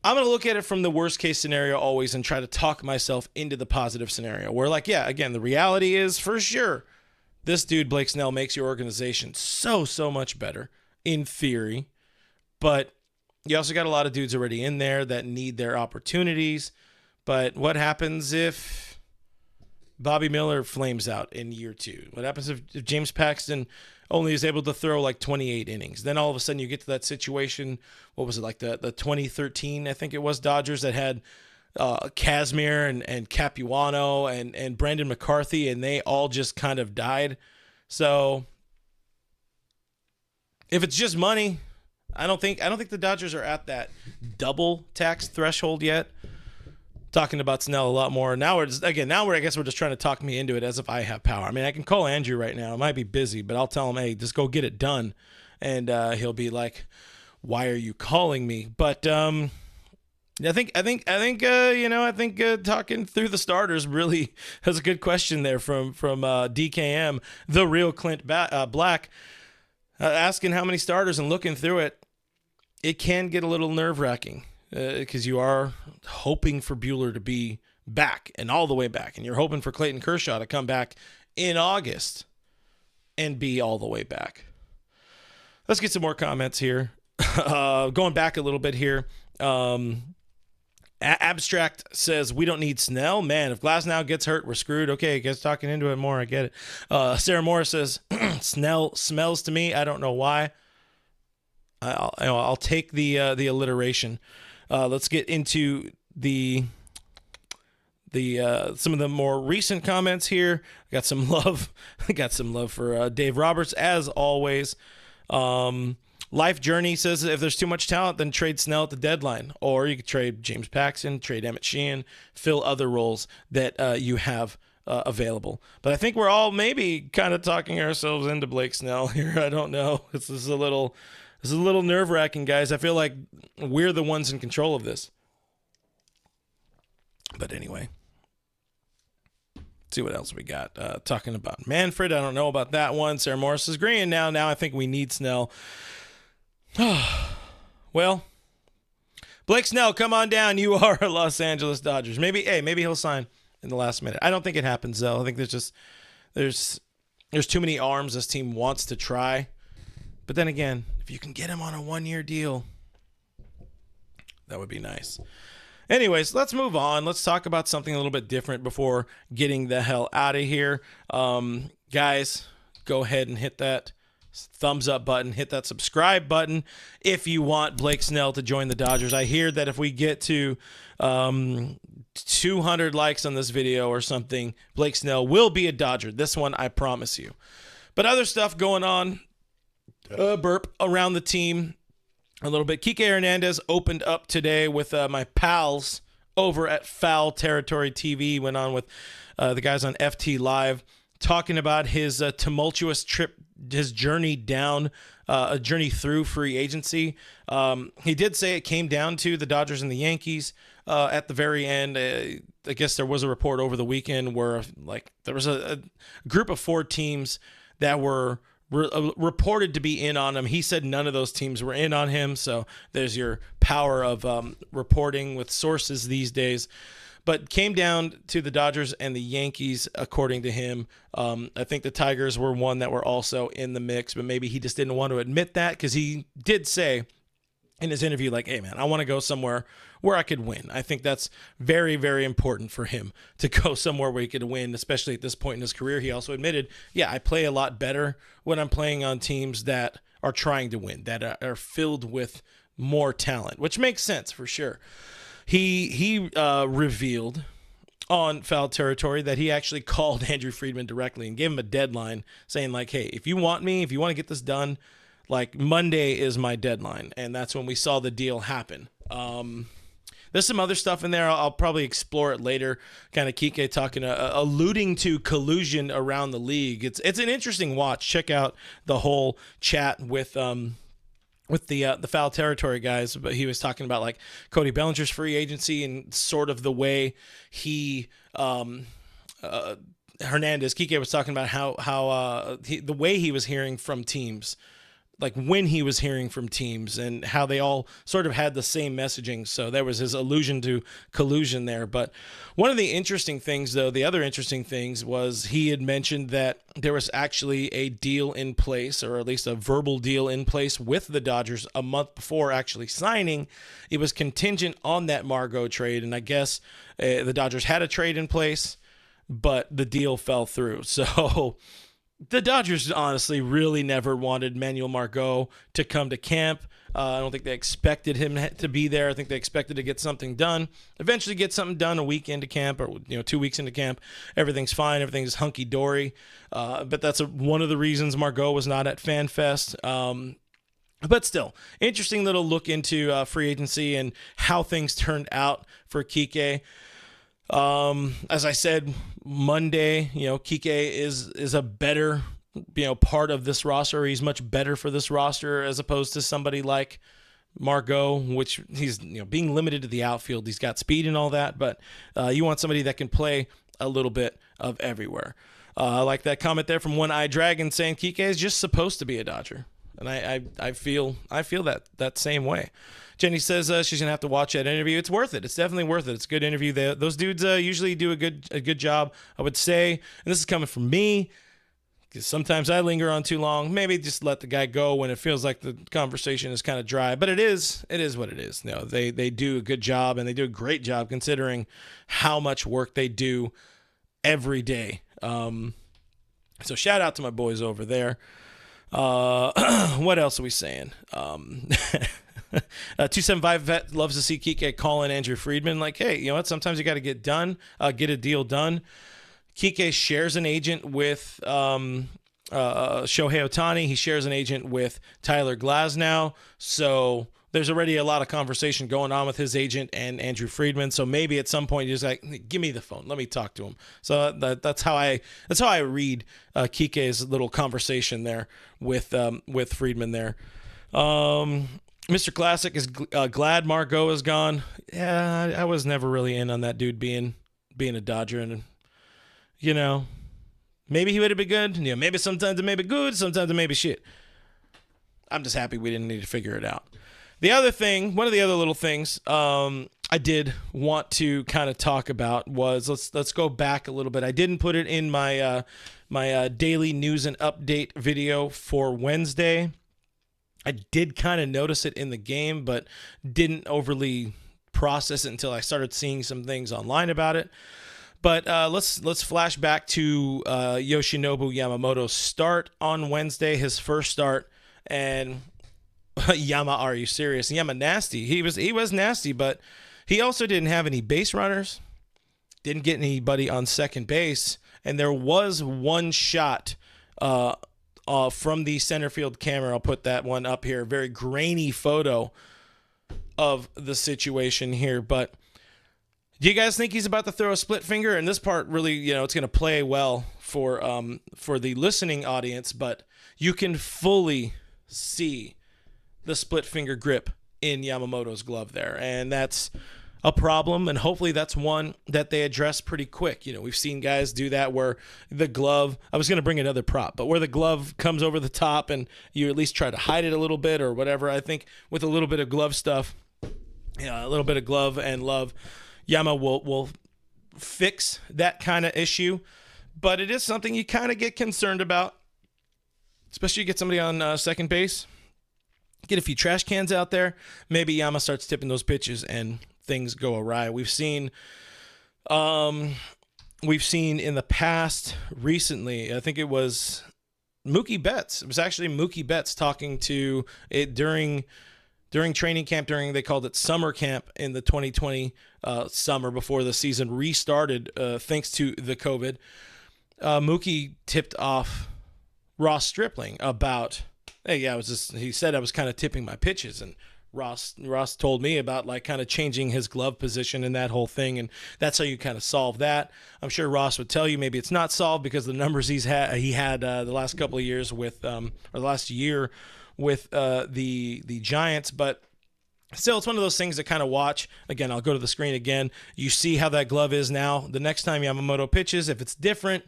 I'm going to look at it from the worst case scenario always and try to talk myself into the positive scenario where, like, yeah, again, the reality is for sure this dude, Blake Snell, makes your organization so much better in theory. But you also got a lot of dudes already in there that need their opportunities. But what happens if Bobby Miller flames out in year 2? What happens if James Paxton only is able to throw like 28 innings? Then all of a sudden you get to that situation, what was it, like the 2013, I think it was, Dodgers that had Kazmir and Capuano and Brandon McCarthy, and they all just kind of died. So if it's just money, I don't think the Dodgers are at that double tax threshold yet. Talking about Snell a lot more. Now I guess we're just trying to talk me into it as if I have power. I mean, I can call Andrew right now. I might be busy, but I'll tell him, hey, just go get it done. And he'll be like, why are you calling me? But I think talking through the starters really has a good question there from DKM, the real Clint Black, asking how many starters and looking through it. It can get a little nerve-wracking. Because you are hoping for Buehler to be back and all the way back. And you're hoping for Clayton Kershaw to come back in August and be all the way back. Let's get some more comments here. Going back a little bit here. Abstract says, we don't need Snell. Man, if Glasnow gets hurt, we're screwed. Okay, I guess talking into it more, I get it. Sarah Moore says, Snell smells to me. I don't know why. I'll take the alliteration. Let's get into the some of the more recent comments here. I got some love for Dave Roberts as always. Life Journey says if there's too much talent, then trade Snell at the deadline, or you could trade James Paxton, trade Emmett Sheehan, fill other roles that you have available. But I think we're all maybe kind of talking ourselves into Blake Snell here. I don't know. This is a little nerve-wracking, guys. I feel like we're the ones in control of this. But anyway, let's see what else we got. Talking about Manfred, I don't know about that one. Sarah Morris is agreeing now. Now I think we need Snell. Well, Blake Snell, come on down. You are Los Angeles Dodgers. Maybe he'll sign in the last minute. I don't think it happens, though. I think there's too many arms this team wants to try. But then again, if you can get him on a 1-year deal, that would be nice. Anyways, let's move on. Let's talk about something a little bit different before getting the hell out of here. Guys, go ahead and hit that thumbs up button. Hit that subscribe button if you want Blake Snell to join the Dodgers. I hear that if we get to 200 likes on this video or something, Blake Snell will be a Dodger. This one, I promise you. But other stuff going on. Around the team a little bit. Kiké Hernandez opened up today with my pals over at Foul Territory TV. Went on with the guys on FT Live talking about his tumultuous trip, his journey down, a journey through free agency. He did say it came down to the Dodgers and the Yankees at the very end. I guess there was a report over the weekend where there was a group of 4 teams that were reported to be in on him. He said none of those teams were in on him, so there's your power of reporting with sources these days. But came down to the Dodgers and the Yankees, according to him. I think the Tigers were one that were also in the mix, but maybe he just didn't want to admit that because he did say in his interview, like, hey, man, I want to go somewhere where I could win. I think that's very, very important for him to go somewhere where he could win, especially at this point in his career. He also admitted, yeah, I play a lot better when I'm playing on teams that are trying to win, that are filled with more talent, which makes sense for sure. He revealed on Foul Territory that he actually called Andrew Friedman directly and gave him a deadline saying like, hey, if you want to get this done, like Monday is my deadline. And that's when we saw the deal happen. There's some other stuff in there. I'll probably explore it later. Kind of Kiké talking, alluding to collusion around the league. It's an interesting watch. Check out the whole chat with the Foul Territory guys. But he was talking about like Cody Bellinger's free agency and sort of the way he Hernandez. Kiké was talking about how the way he was hearing from teams. Like when he was hearing from teams and how they all sort of had the same messaging. So there was his allusion to collusion there. But one of the interesting things, though, the other interesting things was he had mentioned that there was actually a deal in place, or at least a verbal deal in place with the Dodgers a month before actually signing. It was contingent on that Margot trade. And I guess the Dodgers had a trade in place, but the deal fell through. So the Dodgers honestly really never wanted Manuel Margot to come to camp. I don't think they expected him to be there. I think they expected to get something done. Eventually get something done a week into camp, or 2 weeks into camp. Everything's fine. Everything's hunky-dory. But that's one of the reasons Margot was not at FanFest. But still, interesting little look into free agency and how things turned out for Kiké. As I said, Monday, Kiké is a better, part of this roster. He's much better for this roster as opposed to somebody like Margot, which he's, being limited to the outfield. He's got speed and all that, but you want somebody that can play a little bit of everywhere. I like that comment there from One Eye Dragon saying Kiké is just supposed to be a Dodger. And I feel that same way. Jenny says she's gonna have to watch that interview. It's worth it. It's definitely worth it. It's a good interview. Those dudes usually do a good job, I would say. And this is coming from me, because sometimes I linger on too long. Maybe just let the guy go when it feels like the conversation is kind of dry. But it is what it is. No, they do a good job, and they do a great job considering how much work they do every day. So shout out to my boys over there. What else are we saying? 275 Vet loves to see Kiké calling Andrew Friedman like, hey, you know what? Sometimes you got to get a deal done. Kiké shares an agent with Shohei Ohtani. He shares an agent with Tyler Glasnow. So there's already a lot of conversation going on with his agent and Andrew Friedman. So maybe at some point you're just like, give me the phone, let me talk to him. So that's how I read Kiké's little conversation there with Friedman there. Mr. Classic is glad Margot is gone. Yeah, I was never really in on that dude being a Dodger, and maybe he would have been good. Maybe sometimes it may be good, sometimes it may be shit. I'm just happy we didn't need to figure it out. The other thing, one of the other little things I did want to kind of talk about was let's go back a little bit. I didn't put it in my daily news and update video for Wednesday. I did kind of notice it in the game, but didn't overly process it until I started seeing some things online about it. But let's flash back to Yoshinobu Yamamoto's start on Wednesday, his first start, and Yama, are you serious? Yama nasty. He was nasty, but he also didn't have any base runners, didn't get anybody on second base, and there was one shot from the center field camera. I'll put that one up here. Very grainy photo of the situation here. But do you guys think he's about to throw a split finger? And this part really, it's going to play well for the listening audience, but you can fully see the split finger grip in Yamamoto's glove there. And that's a problem, and hopefully that's one that they address pretty quick. We've seen guys do that where the glove, I was going to bring another prop, but where the glove comes over the top and you at least try to hide it a little bit or whatever. I think with a little bit of glove stuff, a little bit of glove and love, Yama will fix that kind of issue. But it is something you kind of get concerned about, especially you get somebody on second base, get a few trash cans out there, maybe Yama starts tipping those pitches and things go awry. We've seen in the past recently, I think it was Mookie Betts. It was actually Mookie Betts talking to it during training camp, they called it summer camp in the 2020 summer before the season restarted thanks to the COVID. Mookie tipped off Ross Stripling about, hey, yeah, he said I was kind of tipping my pitches, and Ross told me about like kind of changing his glove position and that whole thing, and that's how you kind of solve that. I'm sure Ross would tell you maybe it's not solved because the numbers he had the last couple of years with or the last year with the Giants, but still, it's one of those things to kind of watch. Again, I'll go to the screen again. You see how that glove is now. The next time Yamamoto pitches, if it's different,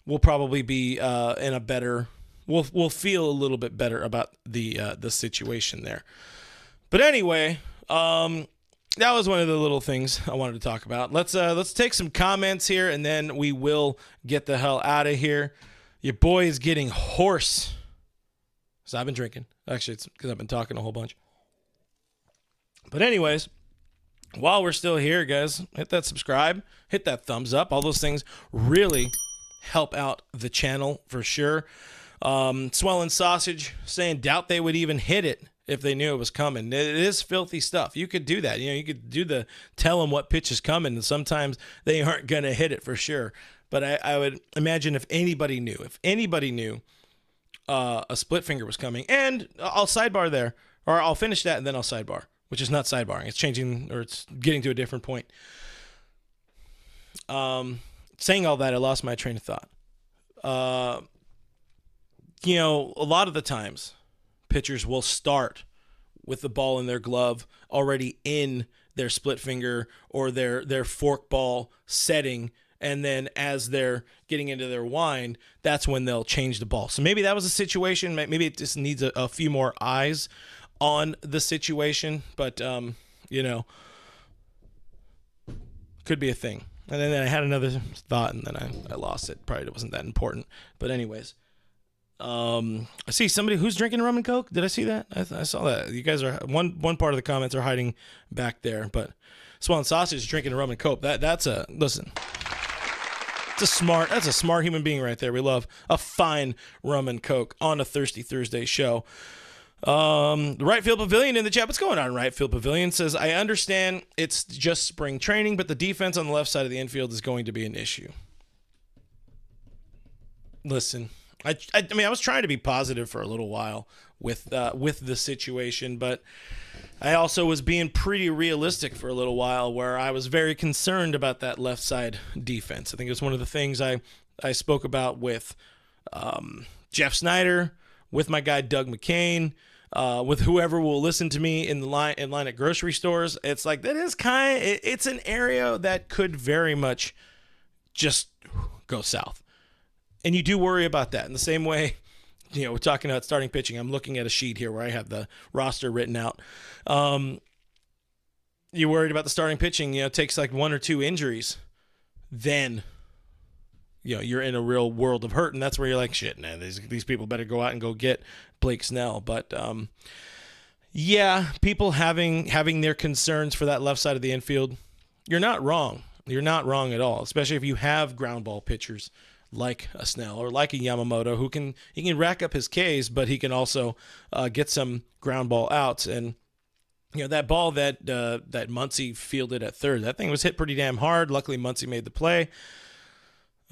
we'll probably be in a better. We'll feel a little bit better about the situation there. But anyway, that was one of the little things I wanted to talk about. Let's take some comments here, and then we will get the hell out of here. Your boy is getting hoarse. So I've been drinking. Actually, it's because I've been talking a whole bunch. But anyways, while we're still here, guys, hit that subscribe, hit that thumbs up. All those things really help out the channel for sure. Swelling Sausage saying doubt they would even hit it if they knew it was coming. It is filthy stuff. You could do that. You could do the tell them what pitch is coming, and sometimes they aren't going to hit it for sure. But I would imagine if anybody knew a split finger was coming, and I'll sidebar there, or I'll finish that and then I'll sidebar, which is not sidebarring. It's changing, or it's getting to a different point. Saying all that, I lost my train of thought. A lot of the times, pitchers will start with the ball in their glove already in their split finger or their fork ball setting, and then as they're getting into their wind, that's when they'll change the ball. So maybe that was a situation. Maybe it just needs a few more eyes on the situation, but could be a thing. And then I had another thought, and then I lost it. Probably it wasn't that important. But anyways, I see somebody who's drinking rum and Coke. Did I see that? I saw that. You guys are one part of the comments are hiding back there. But Swelling Sausage is drinking rum and Coke. That's a smart human being right there. We love a fine rum and Coke on a Thirsty Thursday show. The Right Field Pavilion in the chat. What's going on, Right Field Pavilion? Says, I understand it's just spring training, but the defense on the left side of the infield is going to be an issue. Listen, I mean, I was trying to be positive for a little while with the situation, but I also was being pretty realistic for a little while where I was very concerned about that left side defense. I think it was one of the things I spoke about with Jeff Snyder, with my guy Doug McCain, with whoever will listen to me in line at grocery stores. It's like it's an area that could very much just go south. And you do worry about that. In the same way, we're talking about starting pitching. I'm looking at a sheet here where I have the roster written out. You're worried about the starting pitching. It takes like one or two injuries. Then, you're in a real world of hurt. And that's where you're like, shit, man, these people better go out and go get Blake Snell. But, people having their concerns for that left side of the infield, you're not wrong. You're not wrong at all, especially if you have ground ball pitchers like a Snell or like a Yamamoto who can rack up his Ks, but he can also get some ground ball outs. And that ball that Muncy fielded at third, that thing was hit pretty damn hard. Luckily, Muncy made the play.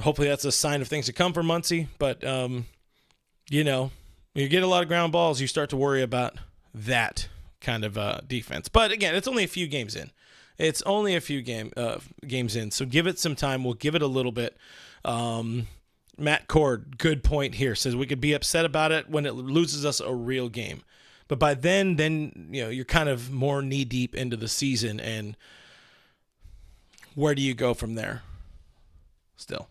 Hopefully, that's a sign of things to come for Muncy. But when you get a lot of ground balls, you start to worry about that kind of defense. But again, it's only a few games in. It's only a few games in, so give it some time. We'll give it a little bit. Matt Cord, good point here, says we could be upset about it when it loses us a real game. But by then you're kind of more knee deep into the season, and where do you go from there? Still.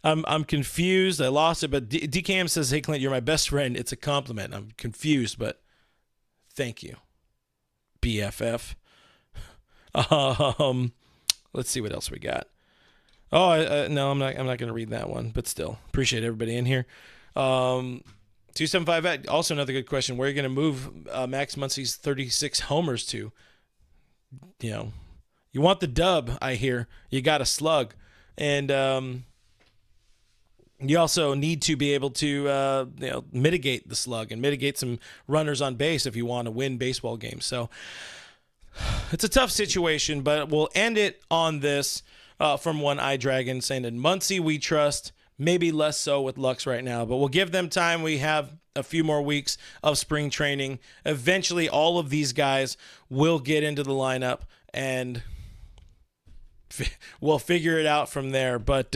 I'm confused. I lost it, but DKM says, hey, Clint, you're my best friend. It's a compliment. I'm confused, but thank you, BFF. Let's see what else we got. Oh, no, I'm not going to read that one, but still appreciate everybody in here. 275, also another good question. Where are you going to move Max Muncy's 36 homers to? You want the dub, I hear. You got a slug. And you also need to be able to mitigate the slug and mitigate some runners on base if you want to win baseball games. So it's a tough situation, but we'll end it on this from One Eye Dragon saying, in Muncie we trust, maybe less so with Lux right now, but we'll give them time. We have a few more weeks of spring training. Eventually all of these guys will get into the lineup, and we'll figure it out from there. But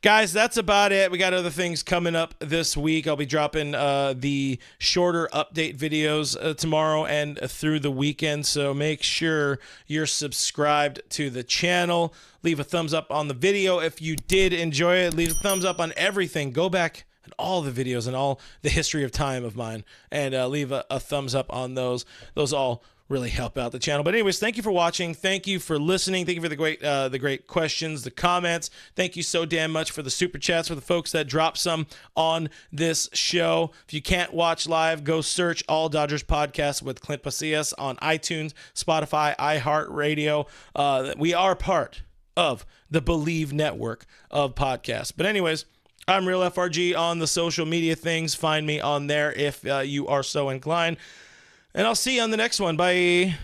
guys, that's about it. We got other things coming up this week. I'll be dropping the shorter update videos tomorrow and through the weekend, so make sure you're subscribed to the channel. Leave a thumbs up on the video if you did enjoy it. Leave a thumbs up on everything. Go back and all the videos and all the history of time of mine, and leave a thumbs up on those. Those all really help out the channel. But anyways, thank you for watching. Thank you for listening. Thank you for the great questions, the comments. Thank you so damn much for the super chats, for the folks that drop some on this show. If you can't watch live, go search All Dodgers Podcast with Clint Pasillas on iTunes, Spotify, iHeartRadio. We are part of the Believe network of podcasts. But anyways, I'm Real FRG on the social media things. Find me on there if you are so inclined. And I'll see you on the next one. Bye.